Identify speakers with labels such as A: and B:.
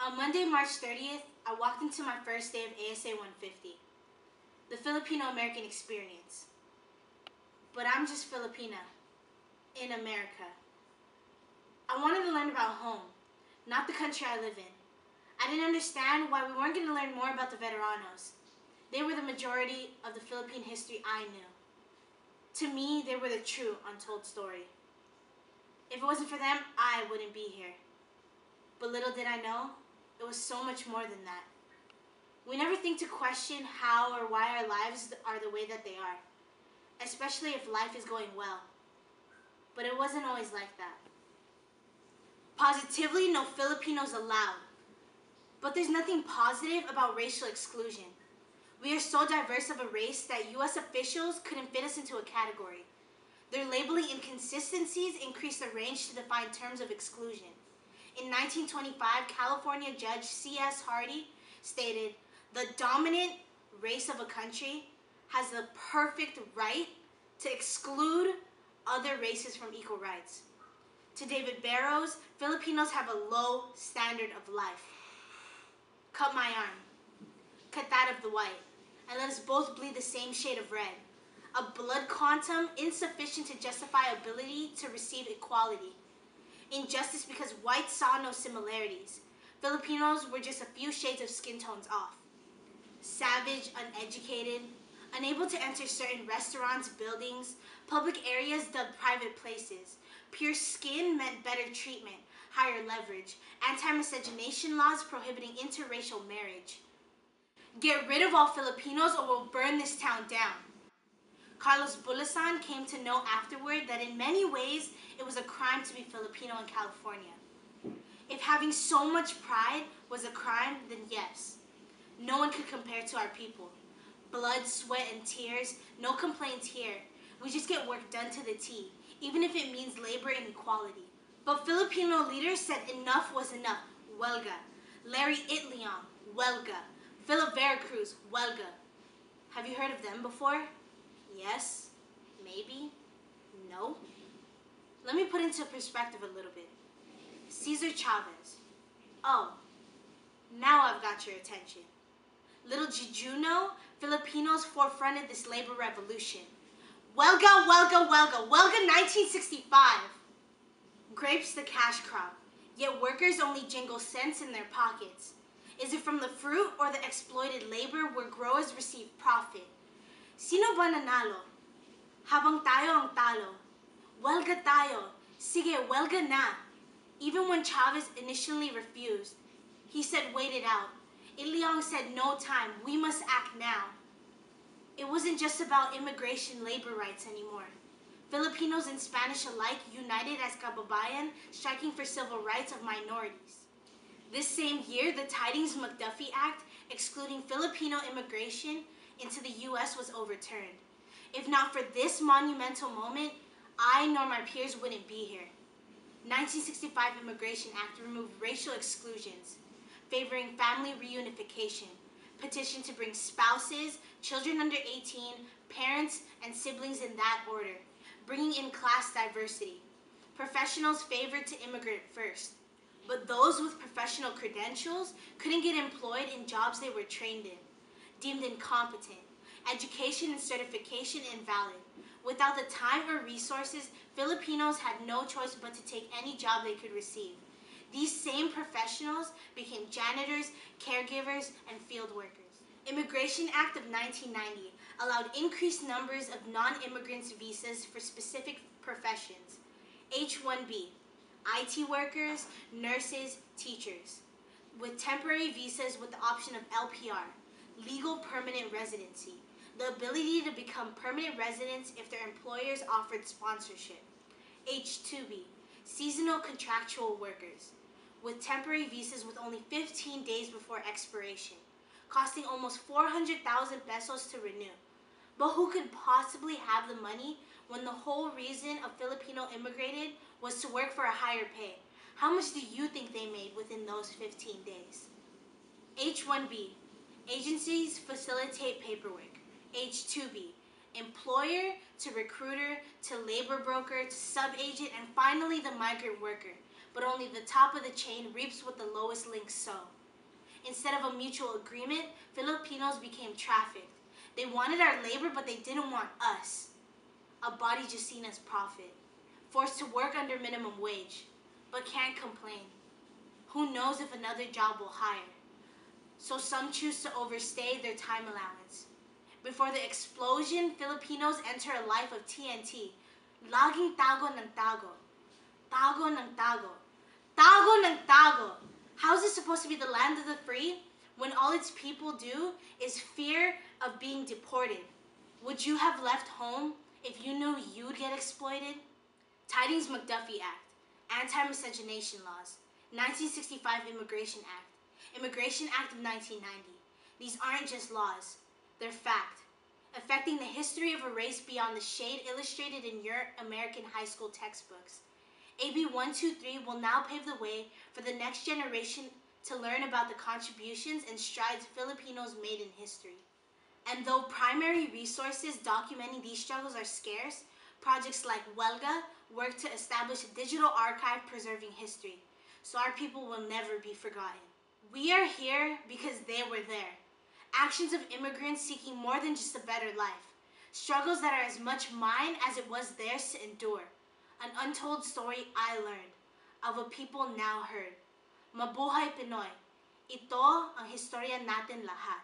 A: On Monday, March 30th, I walked into my first day of ASA 150, the Filipino-American experience. But I'm just Filipina, in America. I wanted to learn about home, not the country I live in. I didn't understand why we weren't going to learn more about the veteranos. They were the majority of the Philippine history I knew. To me, they were the true untold story. If it wasn't for them, I wouldn't be here. But little did I know, it was so much more than that. We never think to question how or why our lives are the way that they are, especially if life is going well. But it wasn't always like that. Positively, no Filipinos allowed. But there's nothing positive about racial exclusion. We are so diverse of a race that U.S. officials couldn't fit us into a category. Their labeling inconsistencies increased the range to define terms of exclusion. In 1925, California Judge C.S. Hardy stated, "The dominant race of a country has the perfect right to exclude other races from equal rights." To David Barrows, Filipinos have a low standard of life. Cut my arm, cut that of the white, and let us both bleed the same shade of red. A blood quantum insufficient to justify ability to receive equality. Injustice because whites saw no similarities. Filipinos were just a few shades of skin tones off. Savage, uneducated, unable to enter certain restaurants, buildings, public areas dubbed private places. Pure skin meant better treatment, higher leverage, anti-miscegenation laws prohibiting interracial marriage. Get rid of all Filipinos or we'll burn this town down. Carlos Bulasan came to know afterward that in many ways it was a crime to be Filipino in California. If having so much pride was a crime, then yes. No one could compare to our people. Blood, sweat, and tears, no complaints here. We just get work done to the T, even if it means labor inequality. But Filipino leaders said enough was enough. Huelga. Larry Itliong, Huelga. Philip Veracruz, Huelga. Have you heard of them before? Yes? Maybe? No? Let me put into perspective a little bit. Cesar Chavez. Oh, now I've got your attention. Little did you know, Filipinos forefronted this labor revolution. Huelga, Huelga, Huelga, Huelga 1965. Grapes the cash crop, yet workers only jingle cents in their pockets. Is it from the fruit or the exploited labor where growers receive profit? Sino ba nanalo? Habang tayo ang talo. Huelga tayo. Sige, huelga na. Even when Chavez initially refused, he said wait it out. Itliong said no time, we must act now. It wasn't just about immigration labor rights anymore. Filipinos and Spanish alike united as kababayan, striking for civil rights of minorities. This same year, the Tidings-McDuffie Act, excluding Filipino immigration into the U.S. was overturned. If not for this monumental moment, I nor my peers wouldn't be here. 1965 Immigration Act removed racial exclusions, favoring family reunification, petitioned to bring spouses, children under 18, parents, and siblings in that order, bringing in class diversity. Professionals favored to immigrate first, but those with professional credentials couldn't get employed in jobs they were trained in, deemed incompetent, education and certification invalid. Without the time or resources, Filipinos had no choice but to take any job they could receive. These same professionals became janitors, caregivers, and field workers. Immigration Act of 1990 allowed increased numbers of non-immigrants visas for specific professions. H-1B, IT workers, nurses, teachers, with temporary visas with the option of LPR, legal permanent residency, the ability to become permanent residents if their employers offered sponsorship. H-2B, seasonal contractual workers, with temporary visas with only 15 days before expiration, costing almost 400,000 pesos to renew. But who could possibly have the money when the whole reason a Filipino immigrated was to work for a higher pay? How much do you think they made within those 15 days? H-1B, agencies facilitate paperwork. H-2B, employer to recruiter to labor broker to sub-agent and finally the migrant worker, but only the top of the chain reaps what the lowest links sow. Instead of a mutual agreement, Filipinos became trafficked. They wanted our labor, but they didn't want us. A body just seen as profit. Forced to work under minimum wage, but can't complain. Who knows if another job will hire? So some choose to overstay their time allowance. Before the explosion, Filipinos enter a life of TNT. Laging tago ng tago. Tago ng tago. Tago ng tago. How is it supposed to be the land of the free when all its people do is fear of being deported? Would you have left home if you knew you'd get exploited? Tidings-McDuffie Act, Anti-Miscegenation Laws, 1965 Immigration Act, Immigration Act of 1990. These aren't just laws, they're fact, affecting the history of a race beyond the shade illustrated in your American high school textbooks. AB 123 will now pave the way for the next generation to learn about the contributions and strides Filipinos made in history. And though primary resources documenting these struggles are scarce, projects like Huelga work to establish a digital archive preserving history, so our people will never be forgotten. We are here because they were there. Actions of immigrants seeking more than just a better life. Struggles that are as much mine as it was theirs to endure. An untold story I learned, of a people now heard. Mabuhay Pinoy! Ito ang Historia Natin Lahat.